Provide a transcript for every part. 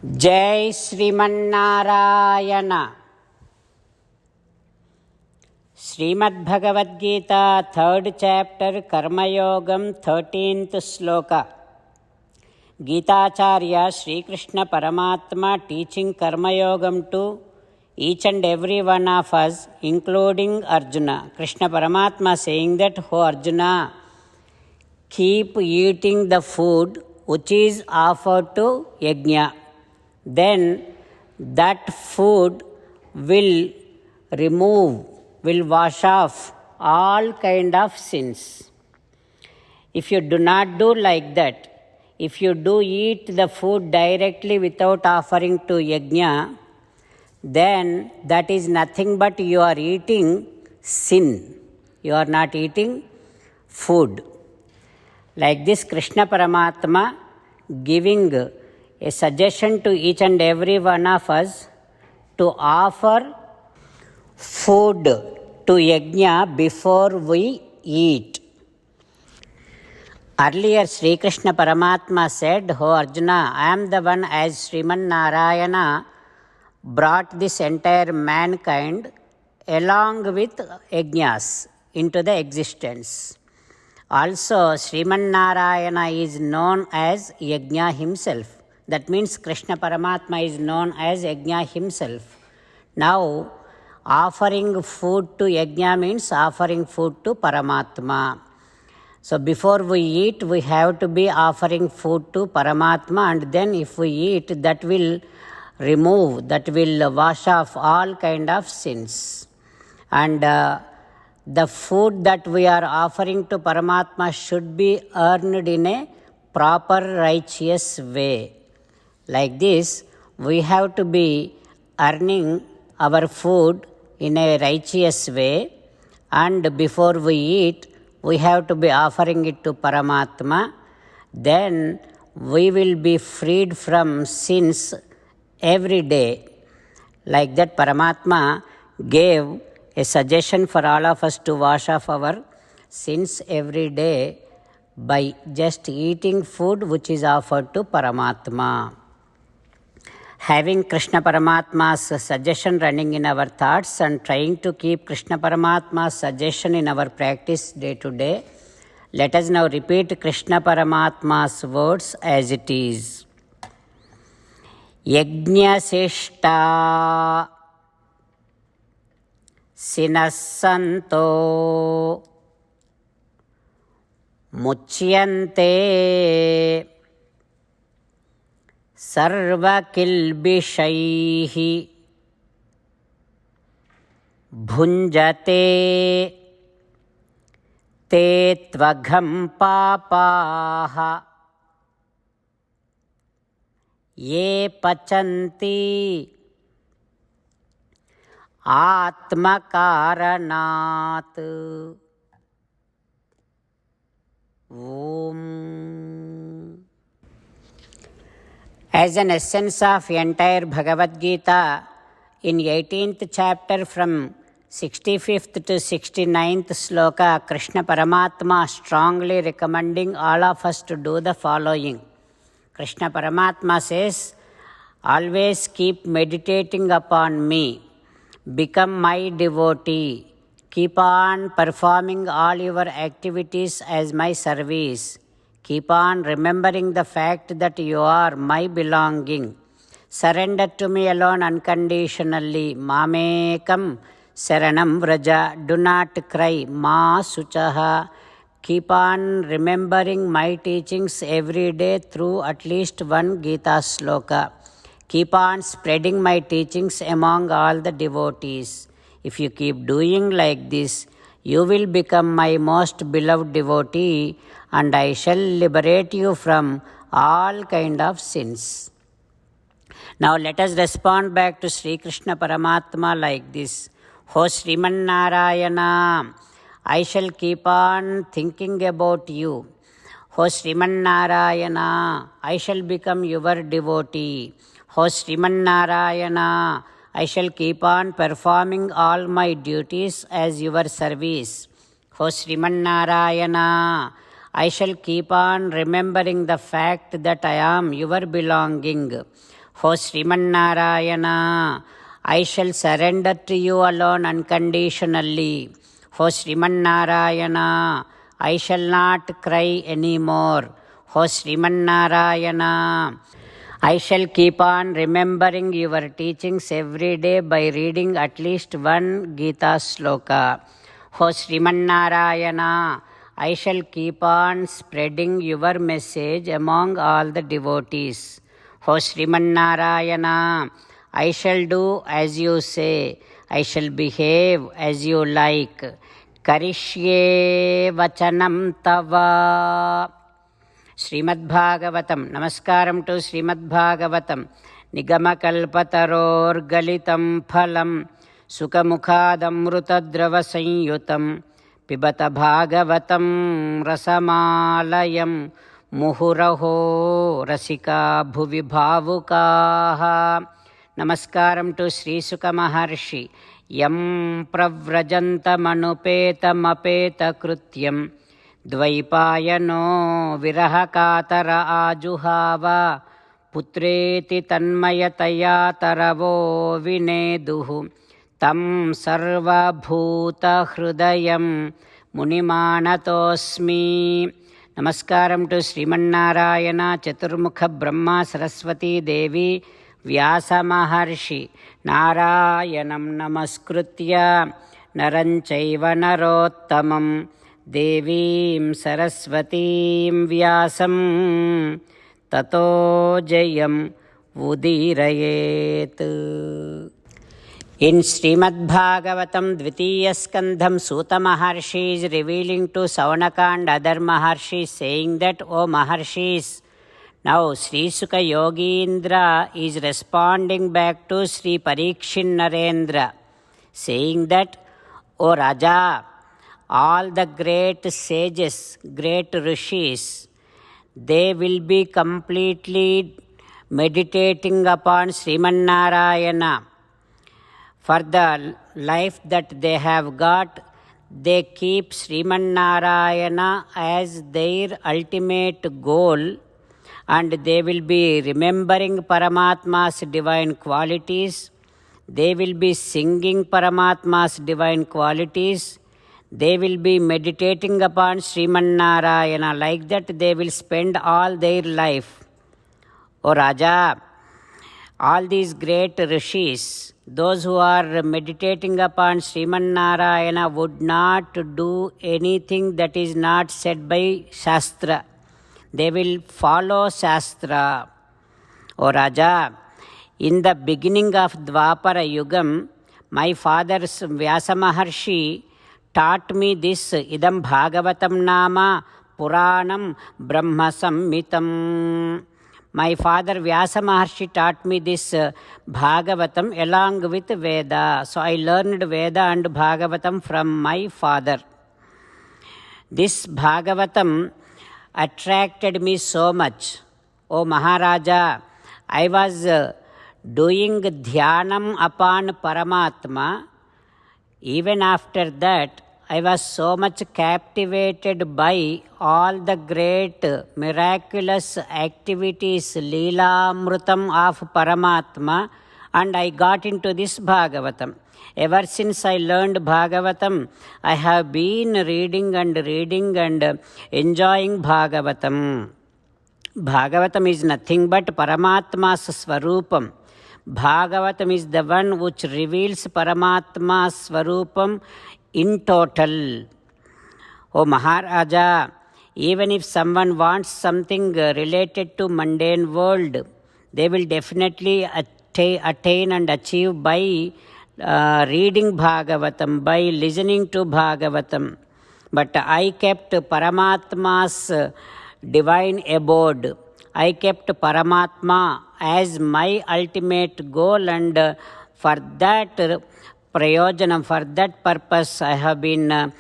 जय Sriman Narayana. Shrimad Bhagavad Gita 3rd chapter कर्मयोगम 13th श्लोक। गीताचार्य श्रीकृष्ण परमात्मा teaching कर्मयोगम to each and every one of us, including Arjuna. Krishna Paramatma saying that, "O Arjuna, keep eating the food which is offered to yajna. Then that food will wash off all kind of sins. If you do not do like that, if you do eat the food directly without offering to yajna, then that is nothing but you are eating sin. You are not eating food." Like this, Krishna Paramatma giving a suggestion to each and every one of us to offer food to yajna before we eat. Earlier, Sri Krishna Paramatma said, "Oh Arjuna, I am the one as Sriman Narayana brought this entire mankind along with yajnas into the existence. Also, Sriman Narayana is known as Yajna himself. That means Krishna Paramatma is known as Yajna himself. Now, offering food to Yajna means offering food to Paramatma. So, before we eat, we have to be offering food to Paramatma, and then if we eat, that will wash off all kind of sins. And the food that we are offering to Paramatma should be earned in a proper righteous way. Like this, we have to be earning our food in a righteous way, and before we eat, we have to be offering it to Paramatma. Then we will be freed from sins every day. Like that, Paramatma gave a suggestion for all of us to wash off our sins every day by just eating food which is offered to Paramatma. Having Krishna Paramatma's suggestion running in our thoughts and trying to keep Krishna Paramatma's suggestion in our practice day to day, let us now repeat Krishna Paramatma's words as it is. Yajñasishta sinassanto muchyante sarvakilbishaihi bhunjate te tvagam papaha ye pachanti atmakaranat. Om. As an essence of entire Bhagavad Gita, in 18th chapter from 65th to 69th sloka, Krishna Paramatma strongly recommending all of us to do the following. Krishna Paramatma says, "Always keep meditating upon me. Become my devotee. Keep on performing all your activities as my service. Keep on remembering the fact that you are my belonging. Surrender to me alone unconditionally. Mamekam saranam vraja. Do not cry. Ma suchaha. Keep on remembering my teachings every day through at least one Gita sloka. Keep on spreading my teachings among all the devotees. If you keep doing like this, you will become my most beloved devotee, and I shall liberate you from all kind of sins." Now let us respond back to Sri Krishna Paramatma like this. "O Sriman Narayana, I shall keep on thinking about you. O Sriman Narayana, I shall become your devotee. O Sriman Narayana, I shall keep on performing all my duties as your service. O Sriman Narayana, I shall keep on remembering the fact that I am your belonging. O Srimannarayana, I shall surrender to you alone unconditionally. O Srimannarayana, I shall not cry anymore. O Srimannarayana, I shall keep on remembering your teachings every day by reading at least one Gita sloka. O Srimannarayana, I shall keep on spreading your message among all the devotees. O Srimannarayana, I shall do as you say. I shall behave as you like. Karishye vachanam tava. Srimad Bhagavatam. Namaskaram to Srimad Bhagavatam. Nigamakalpataror galitam phalam. Sukamukhadamrutadrava sanyutam. Pibata Bhagavatam rasamalayam. Muhuraho rasika bhuvi bhavukaha. Namaskaram to Sri Suka Maharshi. Yam pravrajantamanupeta krutyam. Dvaipayano virahakatara ajuhava. Putreti tanmayataya taravo vineduhu. Tam sarva bhuta hrudayam munimanatosmi. Namaskaram to Srimannarayana, Chaturmukha Brahma, Saraswati Devi, Vyasa Maharshi. Narayanam namaskritya naranchaiva narottamam devim saraswatim vyasam tato jayam udirayet. In Srimad Bhagavatam, Dvitiya Skandham, Suta Maharshi is revealing to Saunaka and other Maharshis, saying that, O Maharshis, now Sri Suka Yogindra is responding back to Sri Parikshin Narendra, saying that, O Raja, all the great sages, great rishis, they will be completely meditating upon Srimannarayana. For the life that they have got, they keep Srimannarayana as their ultimate goal, and they will be remembering Paramatma's divine qualities. They will be singing Paramatma's divine qualities. They will be meditating upon Srimannarayana. Like that, they will spend all their life. O Raja, all these great rishis, those who are meditating upon Srimannarayana would not do anything that is not said by Shastra. They will follow Shastra. O Raja, in the beginning of Dvapara Yugam, my father Vyasa Maharshi taught me this Idam Bhagavatam Nama Puranam Brahma Sammitam. My father Vyasa Maharshi taught me this Bhagavatam along with Veda. So I learned Veda and Bhagavatam from my father. This Bhagavatam attracted me so much. O Maharaja, I was doing dhyanam upon Paramatma. Even after that, I was so much captivated by all the great miraculous activities, Leelamrutam of Paramatma, and I got into this Bhagavatam. Ever since I learned Bhagavatam, I have been reading and enjoying Bhagavatam. Bhagavatam is nothing but Paramatma's Swarupam. Bhagavatam is the one which reveals Paramatma's Swarupam in total. O Maharaja, even if someone wants something related to mundane world, they will definitely attain and achieve by reading Bhagavatam, by listening to Bhagavatam. But I kept Paramatma's divine abode. I kept Paramatma as my ultimate goal, and for that prayojanam, for that purpose, I have been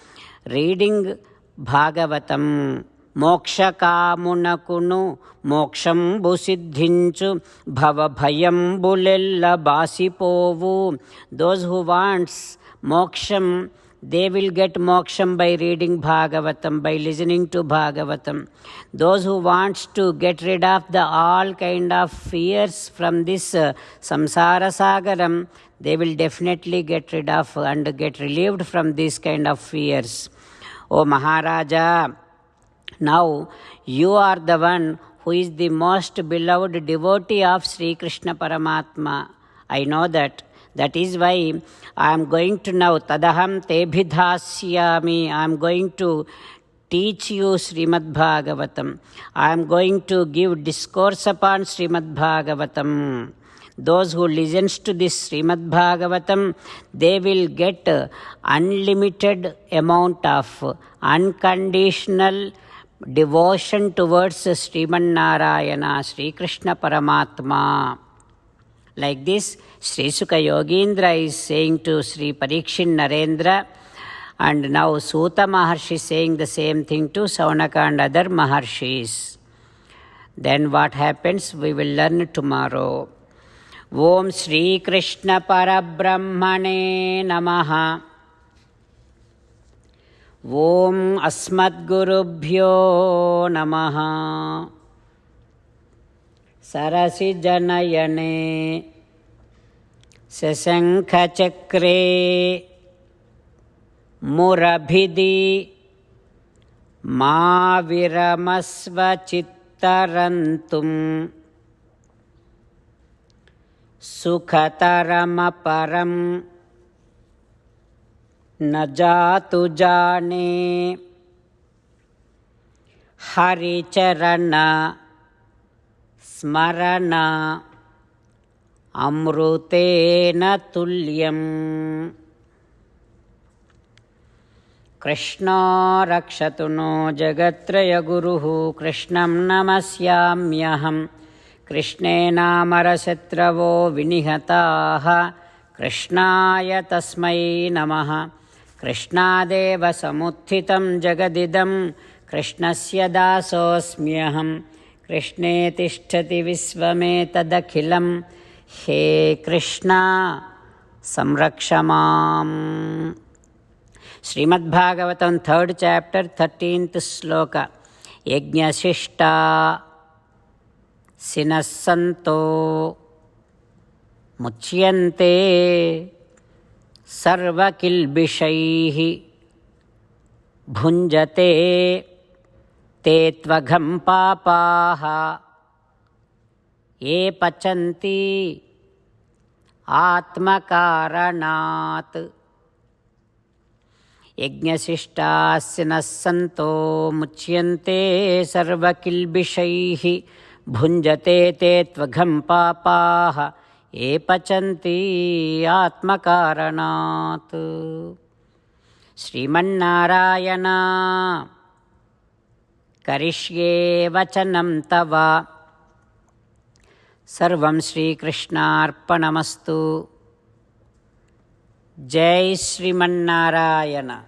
reading Bhagavatam. Moksha kamunakunu moksham siddhinchu bhava bhayambulella basipovu. Those who wants moksham, they will get moksham by reading Bhagavatam, by listening to Bhagavatam. Those who wants to get rid of the all kind of fears from this samsara sagaram, they will definitely get rid of and get relieved from these kind of fears. O Maharaja, now you are the one who is the most beloved devotee of Sri Krishna Paramatma. I know that. That is why I am going to now tadaham tebhidhasyami. I am going to teach you Srimad Bhagavatam. I am going to give discourse upon Srimad Bhagavatam. Those who listens to this Srimad Bhagavatam, they will get unlimited amount of unconditional devotion towards Sriman Narayana, Sri Krishna Paramatma. Like this, Sri Sukha Yogindra is saying to Sri Parikshit Narendra, and now Suta Maharshi is saying the same thing to Saunaka and other Maharshis. Then what happens, we will learn tomorrow. Om Sri Krishna Parabrahmane Namaha. Om Asmadgurubhyo Namaha. Sarasi Janayane Sasankha Chakre Murabhidi Ma Viramasva Chittarantum Sukhataramaparam Najatu Jane Haricharana Smarana Amrutena Tulyam. Krishna rakshatu no jagatraya guruhu Krishnam namasyamyaham. Krishnena marasatravo vinihataha Krishnaya tasmai namaha. Krishnadeva samuthitam jagadidam Krishnasya dasosmyaham. Krishne tishtati visvametadakhilam. He Krishna samrakshamam. Srimad Bhagavatam 3rd chapter 13th sloka. Yajñasishta sinassanto muchyante sarvakilbishaihi bhunjate te tvagam papaha ye pachanti atmakaranat. Yajñasishtasya santo muchyante sarvakilbishaihi bhunjate te tvagam papaha ye pachanti atmakaranat. Srimannarayana karishye vachanam tava. Sarvam Shri Krishnarpanamastu. Jai Srimannarayana.